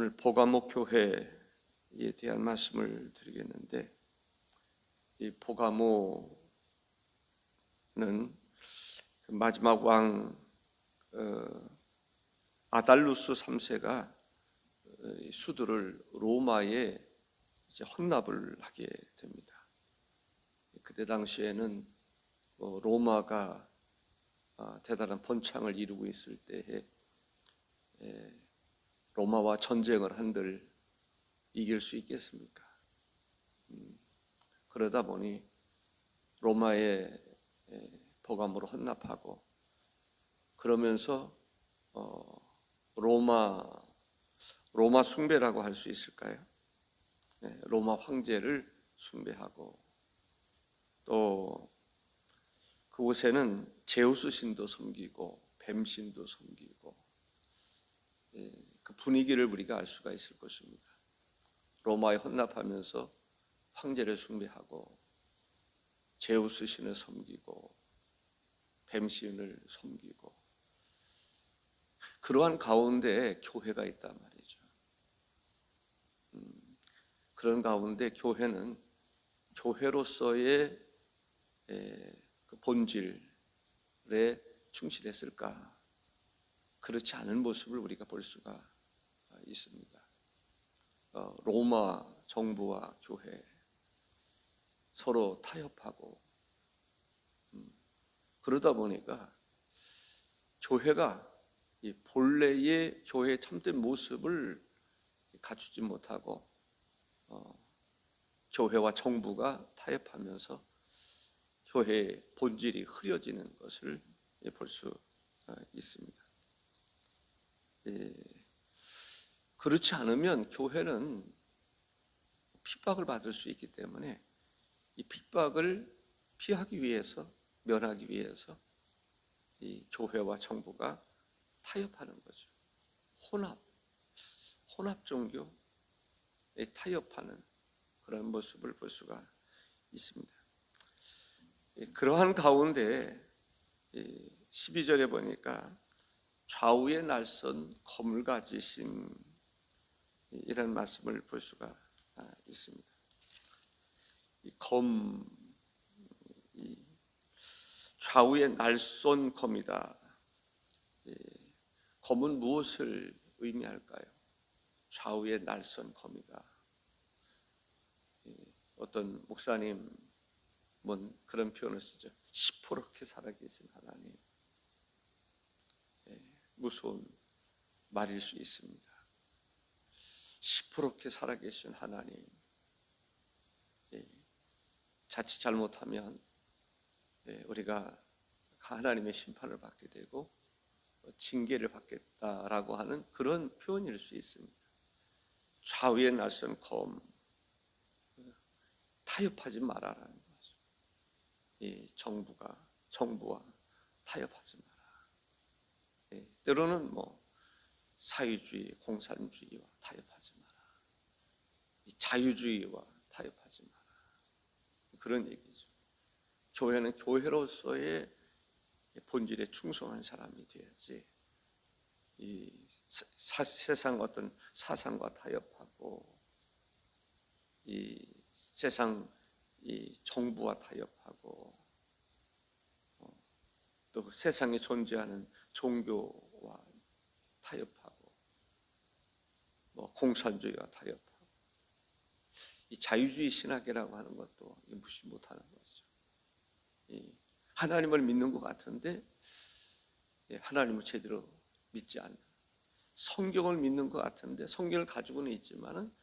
오늘 보가모 교회에 대한 말씀을 드리겠는데, 이 보가모는 마지막 왕 아달루스 3세가 수도를 로마에 이제 헌납을 하게 됩니다. 그때 당시에는 로마가 대단한 번창을 이루고 있을 때에 로마와 전쟁을 한들 이길 수 있겠습니까? 그러다 보니 로마에 보감으로 헌납하고, 그러면서 로마 숭배라고 할 수 있을까요? 로마 황제를 숭배하고, 또 그곳에는 제우스 신도 섬기고 뱀 신도 섬기고, 그 분위기를 우리가 알 수가 있을 것입니다. 로마에 헌납하면서 황제를 숭배하고 제우스 신을 섬기고 뱀 신을 섬기고, 그러한 가운데 교회가 있단 말이죠. 그런 가운데 교회는 교회로서의 그 본질에 충실했을까? 그렇지 않은 모습을 우리가 볼 수가 있습니다. 로마 정부와 교회 서로 타협하고, 그러다 보니까 교회가 이 본래의 교회의 참된 모습을 갖추지 못하고 교회와 정부가 타협하면서 교회의 본질이 흐려지는 것을 볼 수 있습니다. 그렇지 않으면 교회는 핍박을 받을 수 있기 때문에 이 핍박을 피하기 위해서, 면하기 위해서 이 교회와 정부가 타협하는 거죠. 혼합 종교에 타협하는 그런 모습을 볼 수가 있습니다. 그러한 가운데 12절에 보니까 좌우에 날선 검을 가지신 이런 말씀을 볼 수가 있습니다. 이 좌우에 날선 검이다. 검은 무엇을 의미할까요? 좌우에 날선 검이다. 어떤 목사님은 그런 표현을 쓰죠. 시퍼렇게 살아계신 하나님. 무서운 말일 수 있습니다. 시퍼렇게 살아계신 하나님. 자칫 잘못하면 우리가 하나님의 심판을 받게 되고 징계를 받겠다라고 하는 그런 표현일 수 있습니다. 좌우에 날선 검, 타협하지 말아라는 거죠. 정부와 타협하지 마라. 때로는 사회주의, 공산주의와 타협하지 마라. 자유주의와 타협하지 마라. 그런 얘기죠. 교회는 교회로서의 본질에 충성한 사람이 돼야지, 이 세상 어떤 사상과 타협하고, 이 세상 이 정부와 타협하고, 또 세상에 존재하는 종교와 타협하고, 공산주의와 타협하고, 이 자유주의 신학이라고 하는 것도 무시 못하는 거죠. 하나님을 믿는 것 같은데 하나님을 제대로 믿지 않는, 성경을 믿는 것 같은데 성경을 가지고는 있지만은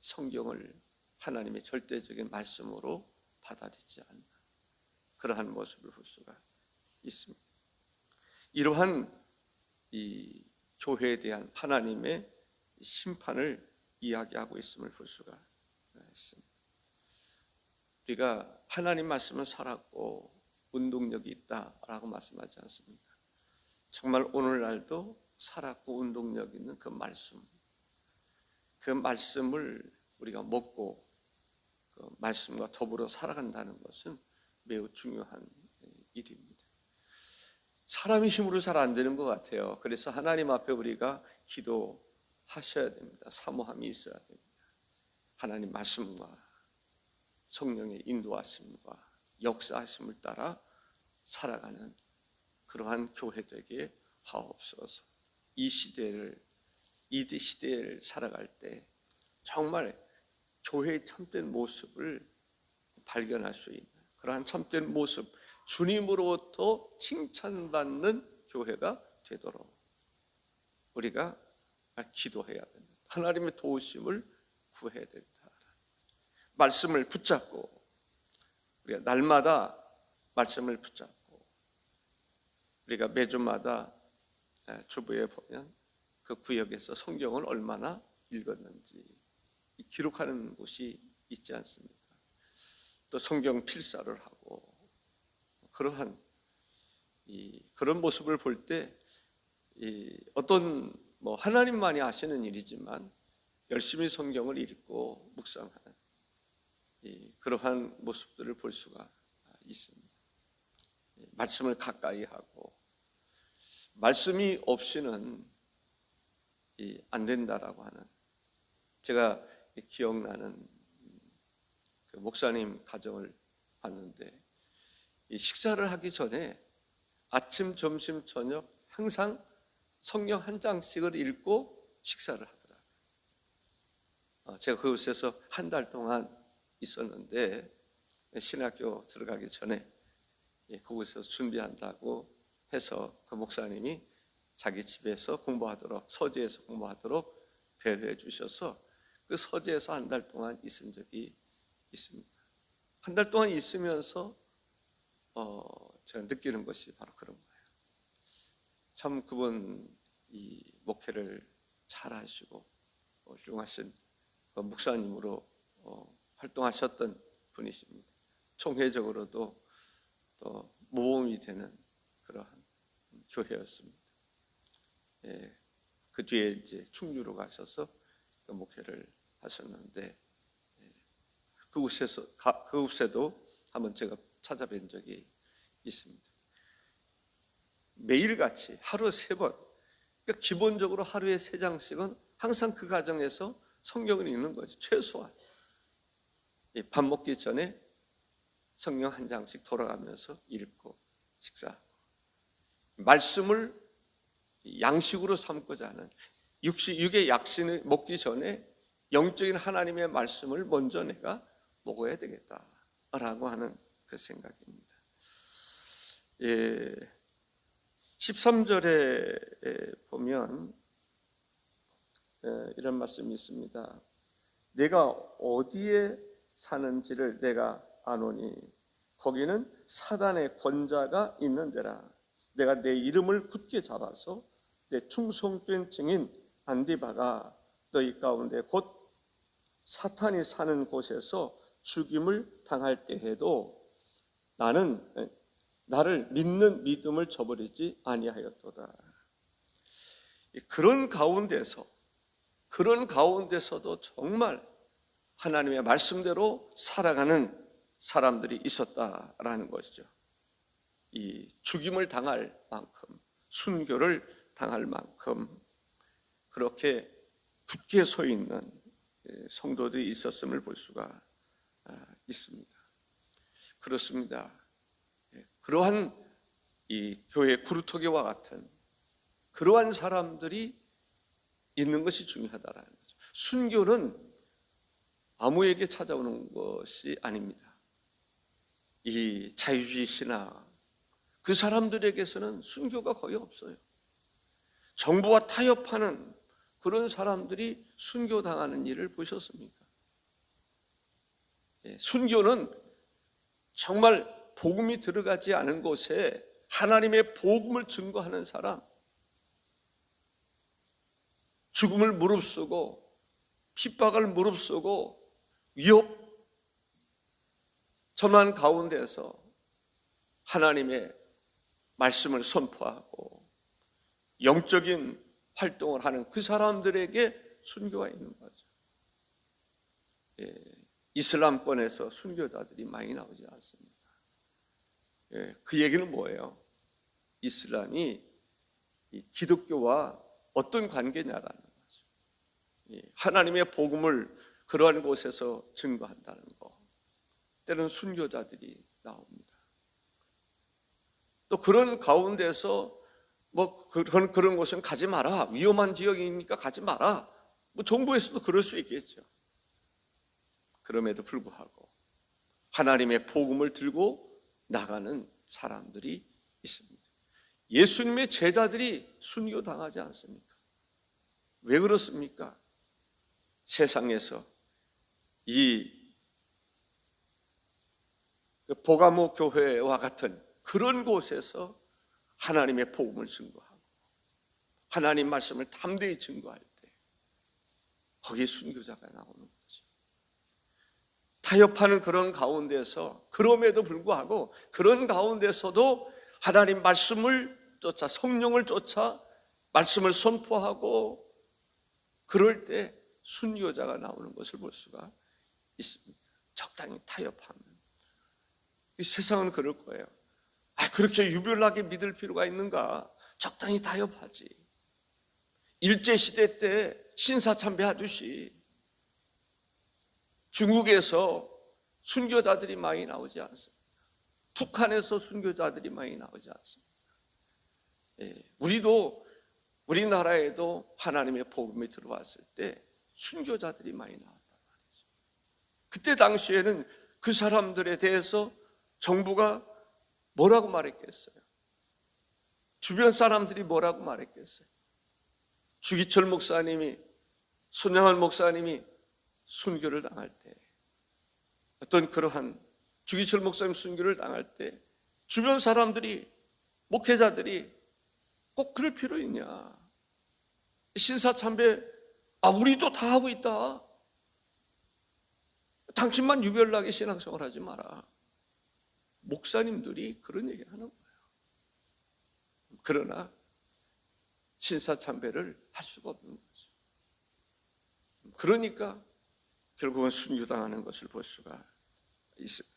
성경을 하나님의 절대적인 말씀으로 받아들이지 않는 그러한 모습을 볼 수가 있습니다. 이러한 이 교회에 대한 하나님의 심판을 이야기하고 있음을 볼 수가 있습니다. 우리가 하나님 말씀은 살았고 운동력이 있다라고 말씀하지 않습니까? 정말 오늘날도 살았고 운동력 있는 그 말씀을 우리가 먹고 그 말씀과 더불어 살아간다는 것은 매우 중요한 일입니다. 사람의 힘으로 잘 안 되는 것 같아요. 그래서 하나님 앞에 우리가 기도하고 하셔야 됩니다. 사모함이 있어야 됩니다. 하나님 말씀과 성령의 인도하심과 역사하심을 따라 살아가는 그러한 교회 되게 하옵소서. 이 시대를 살아갈 때 정말 교회의 참된 모습을 발견할 수 있는 그러한 참된 모습, 주님으로부터 칭찬받는 교회가 되도록 우리가 기도해야 됩니다. 하나님의 도우심을 구해야 된다. 말씀을 붙잡고 우리가 날마다 말씀을 붙잡고 우리가 매주마다 주보에 보면 그 구역에서 성경을 얼마나 읽었는지 기록하는 곳이 있지 않습니까? 또 성경 필사를 하고 그러한 그런 모습을 볼 때 어떤 하나님만이 아시는 일이지만 열심히 성경을 읽고 묵상하는 그러한 모습들을 볼 수가 있습니다. 말씀을 가까이 하고 말씀이 없이는 안 된다라고 하는, 제가 기억나는 그 목사님 가정을 봤는데 식사를 하기 전에 아침, 점심, 저녁 항상 성경 한 장씩을 읽고 식사를 하더라고요. 제가 그곳에서 한 달 동안 있었는데 신학교 들어가기 전에 그곳에서 준비한다고 해서 그 목사님이 자기 집에서 공부하도록, 서재에서 공부하도록 배려해 주셔서 그 서재에서 한 달 동안 있은 적이 있습니다. 한 달 동안 있으면서 제가 느끼는 것이 바로 그런 거예요. 참 그분 목회를 잘 하시고 훌륭하신 그 목사님으로 활동하셨던 분이십니다. 총회적으로도 또 모범이 되는 그러한 교회였습니다. 그 뒤에 이제 충주로 가셔서 그 목회를 하셨는데 그곳에도 한번 제가 찾아뵌 적이 있습니다. 매일같이 하루 3번, 그러니까 기본적으로 하루에 3장씩은 항상 그 가정에서 성경을 읽는 거죠. 최소한 밥 먹기 전에 성경 한 장씩 돌아가면서 읽고 식사하고, 말씀을 양식으로 삼고자 하는, 육의 약신을 먹기 전에 영적인 하나님의 말씀을 먼저 내가 먹어야 되겠다라고 하는 그 생각입니다. 13절에 보면 이런 말씀이 있습니다. 내가 어디에 사는지를 내가 아노니 거기는 사단의 권자가 있는 데라. 내가 내 이름을 굳게 잡아서 내 충성된 증인 안디바가 너희 가운데 곧 사탄이 사는 곳에서 죽임을 당할 때에도 나는 나를 믿는 믿음을 저버리지 아니하였도다. 그런 가운데서도 정말 하나님의 말씀대로 살아가는 사람들이 있었다라는 것이죠. 이 죽임을 당할 만큼, 순교를 당할 만큼 그렇게 굳게 서 있는 성도들이 있었음을 볼 수가 있습니다. 그렇습니다. 그러한 이 교회 구루토기와 같은 그러한 사람들이 있는 것이 중요하다라는 거죠. 순교는 아무에게 찾아오는 것이 아닙니다. 이 자유주의 신앙, 그 사람들에게서는 순교가 거의 없어요. 정부와 타협하는 그런 사람들이 순교당하는 일을 보셨습니까? 순교는 정말 복음이 들어가지 않은 곳에 하나님의 복음을 증거하는 사람, 죽음을 무릅쓰고 핍박을 무릅쓰고 위협 전환 가운데서 하나님의 말씀을 선포하고 영적인 활동을 하는 그 사람들에게 순교가 있는 거죠. 이슬람권에서 순교자들이 많이 나오지 않습니다. 그 얘기는 뭐예요? 이슬람이 이 기독교와 어떤 관계냐라는 거죠. 하나님의 복음을 그러한 곳에서 증거한다는 거. 때로는 순교자들이 나옵니다. 또 그런 가운데서 그런 곳은 가지 마라. 위험한 지역이니까 가지 마라. 정부에서도 그럴 수 있겠죠. 그럼에도 불구하고 하나님의 복음을 들고 나가는 사람들이 있습니다. 예수님의 제자들이 순교당하지 않습니까? 왜 그렇습니까? 세상에서 이 보가모 교회와 같은 그런 곳에서 하나님의 복음을 증거하고 하나님 말씀을 담대히 증거할 때 거기에 순교자가 나오는 거죠. 타협하는 그런 가운데서 그럼에도 불구하고 그런 가운데서도 하나님 말씀을 쫓아 성령을 쫓아 말씀을 선포하고 그럴 때 순교자가 나오는 것을 볼 수가 있습니다. 적당히 타협하면. 이 세상은 그럴 거예요. 그렇게 유별나게 믿을 필요가 있는가? 적당히 타협하지. 일제시대 때 신사참배 하듯이 중국에서 순교자들이 많이 나오지 않습니다. 북한에서 순교자들이 많이 나오지 않습니다. 우리나라에도 하나님의 복음이 들어왔을 때 순교자들이 많이 나왔단 말이죠. 그때 당시에는 그 사람들에 대해서 정부가 뭐라고 말했겠어요? 주변 사람들이 뭐라고 말했겠어요? 주기철 목사님이, 손양환 목사님이 순교를 당할 때, 어떤 그러한 주기철 목사님 순교를 당할 때 주변 사람들이, 목회자들이 꼭 그럴 필요 있냐? 신사참배, 우리도 다 하고 있다. 당신만 유별나게 신앙생활 하지 마라. 목사님들이 그런 얘기 하는 거예요. 그러나 신사참배를 할 수가 없는 거죠. 그러니까 결국은 순교당하는 것을 볼 수가 있습니다.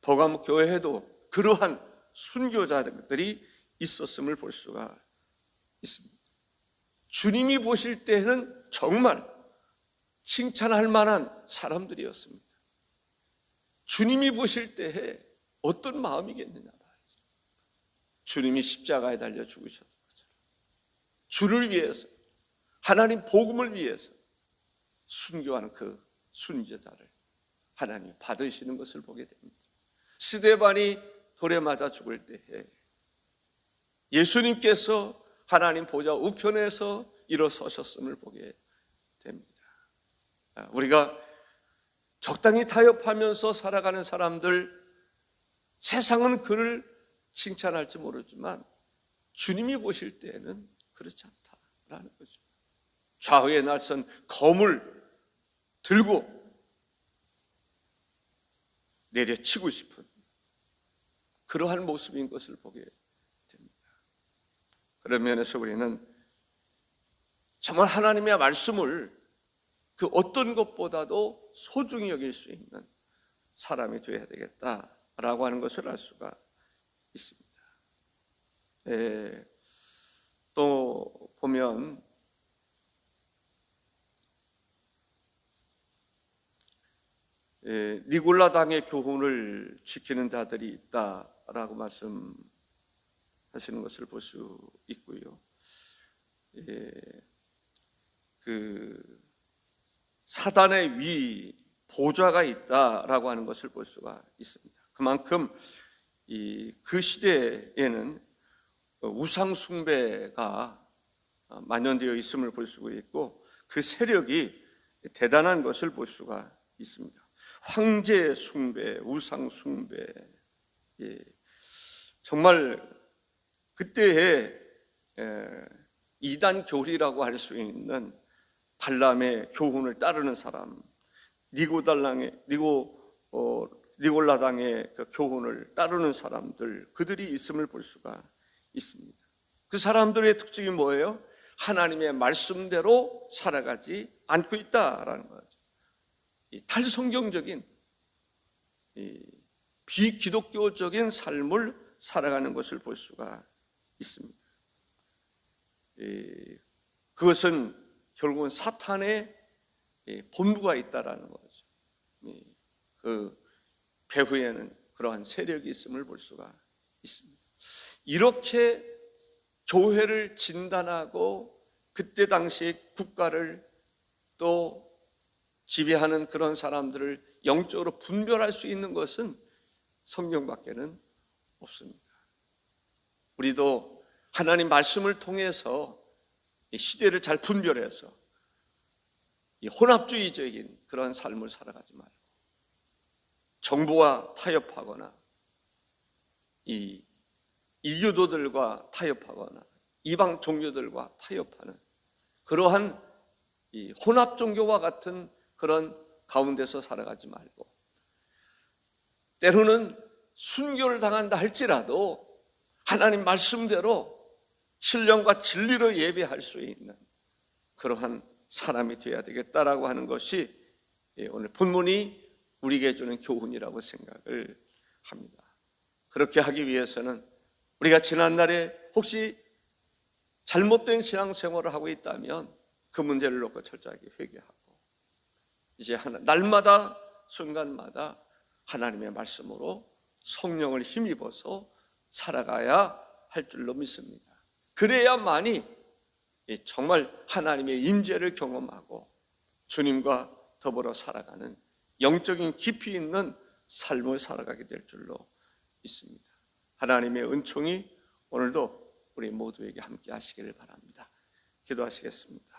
버가모 교회에도 그러한 순교자들이 있었음을 볼 수가 있습니다. 주님이 보실 때는 정말 칭찬할 만한 사람들이었습니다. 주님이 보실 때에 어떤 마음이겠느냐 말이죠. 주님이 십자가에 달려 죽으셨던 것처럼 주를 위해서, 하나님 복음을 위해서 순교하는 그 순교자를 하나님이 받으시는 것을 보게 됩니다. 스데반이 돌에 맞아 죽을 때에 예수님께서 하나님 보좌 우편에서 일어서셨음을 보게 됩니다. 우리가 적당히 타협하면서 살아가는 사람들, 세상은 그를 칭찬할지 모르지만 주님이 보실 때에는 그렇지 않다라는 거죠. 좌우에 날선 검을 들고 내려치고 싶은 그러한 모습인 것을 보게 됩니다. 그런 면에서 우리는 정말 하나님의 말씀을 그 어떤 것보다도 소중히 여길 수 있는 사람이 되어야 되겠다라고 하는 것을 알 수가 있습니다. 또 보면 니골라당의 교훈을 지키는 자들이 있다라고 말씀하시는 것을 볼 수 있고요. 그 사단의 위 보좌가 있다라고 하는 것을 볼 수가 있습니다. 그만큼 그 시대에는 우상 숭배가 만연되어 있음을 볼 수가 있고 그 세력이 대단한 것을 볼 수가 있습니다. 황제 숭배, 우상 숭배, 정말 그때의 이단 교리라고 할 수 있는 발람의 교훈을 따르는 사람, 니골라당의 그 교훈을 따르는 사람들, 그들이 있음을 볼 수가 있습니다. 그 사람들의 특징이 뭐예요? 하나님의 말씀대로 살아가지 않고 있다라는 거죠. 탈성경적인 비기독교적인 삶을 살아가는 것을 볼 수가 있습니다. 그것은 결국은 사탄의 본부가 있다라는 거죠. 그 배후에는 그러한 세력이 있음을 볼 수가 있습니다. 이렇게 교회를 진단하고 그때 당시 국가를 또 지배하는 그런 사람들을 영적으로 분별할 수 있는 것은 성경밖에는 없습니다. 우리도 하나님 말씀을 통해서 이 시대를 잘 분별해서 이 혼합주의적인 그런 삶을 살아가지 말고 정부와 타협하거나 이 이교도들과 타협하거나 이방 종교들과 타협하는 그러한 이 혼합 종교와 같은 그런 가운데서 살아가지 말고, 때로는 순교를 당한다 할지라도 하나님 말씀대로 신령과 진리로 예배할 수 있는 그러한 사람이 되어야 되겠다라고 하는 것이 오늘 본문이 우리에게 주는 교훈이라고 생각을 합니다. 그렇게 하기 위해서는 우리가 지난날에 혹시 잘못된 신앙생활을 하고 있다면 그 문제를 놓고 철저하게 회개하고 이제 날마다 순간마다 하나님의 말씀으로 성령을 힘입어서 살아가야 할 줄로 믿습니다. 그래야만이 정말 하나님의 임재를 경험하고 주님과 더불어 살아가는 영적인 깊이 있는 삶을 살아가게 될 줄로 믿습니다. 하나님의 은총이 오늘도 우리 모두에게 함께 하시기를 바랍니다. 기도하시겠습니다.